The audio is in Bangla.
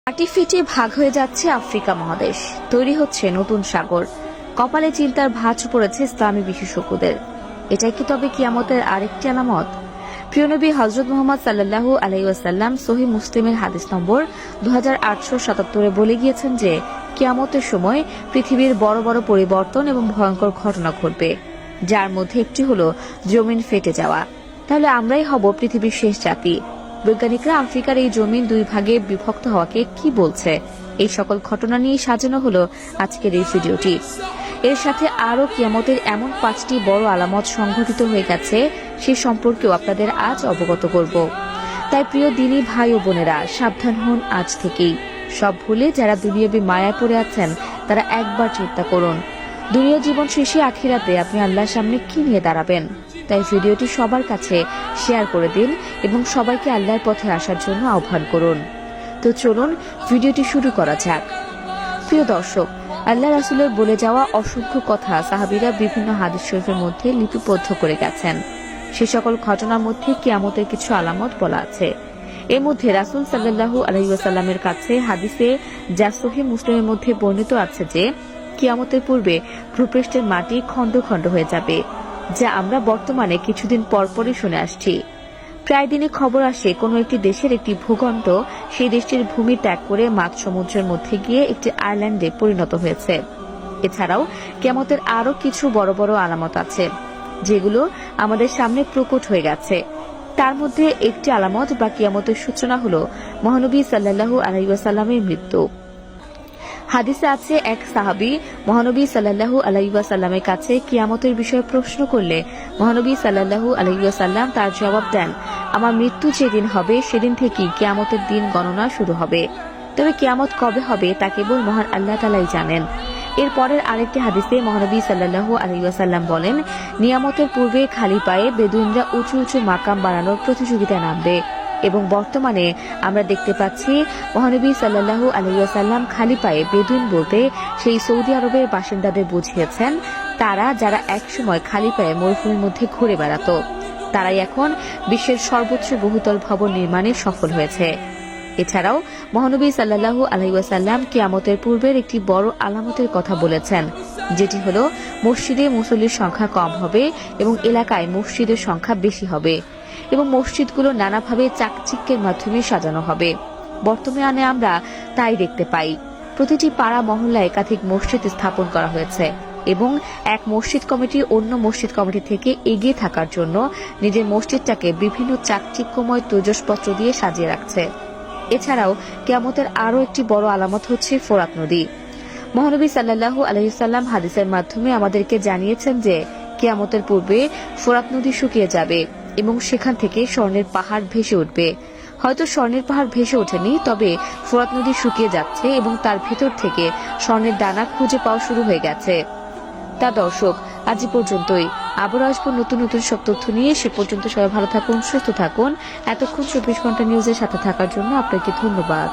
মাটি ফেটে ভাগ হয়ে যাচ্ছে আফ্রিকা মহাদেশ, তৈরি হচ্ছে নতুন সাগর। কপালে চিন্তার ভাঁজ পড়েছে ইসলামী বিশেষজ্ঞদের। এটাই কি তবে কিয়ামতের আরেকটি আলামত? প্রিয় নবী হযরত মুহাম্মদ সাল্লাল্লাহু আলাইহি ওয়াসাল্লাম সহিহ মুসলিমের হাদিস নম্বর 2877 বলে গিয়েছেন যে কিয়ামতের সময় পৃথিবীর বড় বড় পরিবর্তন এবং ভয়ঙ্কর ঘটনা ঘটবে, যার মধ্যে একটি হলো জমিন ফেটে যাওয়া। তাহলে আমরাই হব পৃথিবীর শেষ জাতি। বৈজ্ঞানিকরা আফ্রিকার এই জমিন দুই ভাগে বিভক্ত হওয়াকে কি বলছে, এই সকল ঘটনা নিয়ে সাজানো হলো আজকের এই ভিডিওটি। এর সাথে আরও কিয়ামতের এমন 5টি বড় আলামত সংঘটিত হয়ে গেছে, সে সম্পর্কেও আপনাদের আজ অবগত করব। তাই প্রিয় দিনী ভাই ও বোনেরা, সাবধান হন আজ থেকেই। সব ভুলে যারা দুনিয়াবী মায়ায় পড়ে আছেন, তারা একবার চিন্তা করুন, দুনিয়া জীবন শেষে আখিরাতে আপনি আল্লাহর সামনে কি নিয়ে দাঁড়াবেন। তাই ভিডিওটি সবার কাছে শেয়ার করে দিন এবং সবাইকে আল্লাহর পথে আসার জন্য আহ্বান করুন। তো চলুন ভিডিওটি শুরু করা যাক। প্রিয় দর্শক, আল্লাহ রাসূলের বলে যাওয়া অসংখ্য কথা সাহাবীরা বিভিন্ন হাদিস শরীফের মধ্যে লিপিবদ্ধ করে গেছেন। সে সকল ঘটনার মধ্যে কিয়ামতের কিছু আলামত বলা আছে। এর মধ্যে রাসূল সাল্লাল্লাহু আলাইহি ওয়াসাল্লামের কাছে হাদিসে যা সহিহ মুসলিমের মধ্যে বর্ণিত আছে যে কিয়ামতের পূর্বে ভূপৃষ্ঠের মাটি খণ্ড খণ্ড হয়ে যাবে, যা আমরা বর্তমানে কিছুদিন পরপরই শুনে আসছি। প্রায় দিনে খবর আসে কোনো একটি দেশের একটি ভূখণ্ড সেই দেশটির ভূমি ত্যাগ করে মাঝ সমুদ্রের মধ্যে গিয়ে একটি আইল্যান্ডে পরিণত হয়েছে। এছাড়াও কিয়ামতের আরও কিছু বড় বড় আলামত আছে, যেগুলো আমাদের সামনে প্রকট হয়ে গেছে। তার মধ্যে একটি আলামত বা কিয়ামতের সূচনা হলো মহানবী সাল্লাল্লাহু আলাইহি ওয়াসাল্লামের মৃত্যু। হাদিসে আছে, এক সাহাবী মহানবী সাল্লাল্লাহু আলাইহি ওয়াসাল্লামের কাছে কিয়ামতের বিষয়ে প্রশ্ন করলে মহানবী সাল্লাল্লাহু আলাইহি ওয়াসাল্লাম তার জবাব দেন, আমার মৃত্যু যেদিন হবে সেদিন থেকেই কিয়ামতের দিন গণনা শুরু হবে। তবে কিয়ামত কবে হবে তা কেবল মহান আল্লাহ তাআলাই জানেন। এর পরের আরেকটি হাদিসে মহানবী সাল্লাল্লাহু আলাইহি ওয়াসাল্লাম বলেন, নিয়ামতের পূর্বে খালি পায়ে বেদুইনরা উঁচু উঁচু মাকাম বানানোর প্রতিযোগিতায় নামবে। এবং বর্তমানে আমরা দেখতে পাচ্ছি মহানবী সাল্লাল্লাহু আলাইহি ওয়াসাল্লাম খালি পায়ে বেদুইন বলতে সেই সৌদি আরবের বাসিন্দাদের বুঝিয়েছেন, তারা যারা একসময় খালি পায়ে মরুভূমির মধ্যে ঘুরে বেড়াত, তারাই এখন বিশ্বের সর্বোচ্চ বহুতল ভবন নির্মাণে সফল হয়েছে। এছাড়াও মহানবী সাল্লাল্লাহু আলাইহি ওয়াসাল্লাম কিয়ামতের পূর্বের একটি বড় আলামতের কথা বলেছেন, যেটি হলো মসজিদে মুসল্লির সংখ্যা কম হবে এবং এলাকায় মসজিদের সংখ্যা বেশি হবে এবং মসজিদগুলো নানাভাবে চাকচিক্যের মাধ্যমে সাজানো হবে। বর্তমানে আমরা তাই দেখতে পাই। প্রতিটি পাড়া মহল্লায় একাধিক মসজিদ স্থাপন করা হয়েছে এবং এক মসজিদ কমিটি অন্য মসজিদ কমিটি থেকে এগিয়ে থাকার জন্য নিজের মসজিদটাকে বিভিন্ন চাকচিক্যময় তৈজসপত্র দিয়ে সাজিয়ে রাখছে। এছাড়াও কিয়ামতের আরও একটি বড় আলামত হচ্ছে ফোরাত নদী। মহানবী সাল্লাল্লাহু আলাইহি ওয়াসাল্লাম হাদিসের মাধ্যমে আমাদেরকে জানিয়েছেন যে কিয়ামতের পূর্বে ফোরাত নদী শুকিয়ে যাবে এবং সেখান থেকে স্বর্ণের পাহাড় ভেসে উঠবে। হয়তো স্বর্ণের পাহাড় ভেসে ওঠেনি, তবে ফোরাত নদী শুকিয়ে যাচ্ছে এবং তার ভেতর থেকে স্বর্ণের দানা খুঁজে পাওয়া শুরু হয়ে গেছে। তা দর্শক, আজ পর্যন্তই। আবারও আসবো নতুন নতুন সব তথ্য নিয়ে। সে পর্যন্ত সবাই ভালো থাকুন, সুস্থ থাকুন। এতক্ষণ 24 ঘন্টা নিউজের সাথে থাকার জন্য আপনাকে ধন্যবাদ।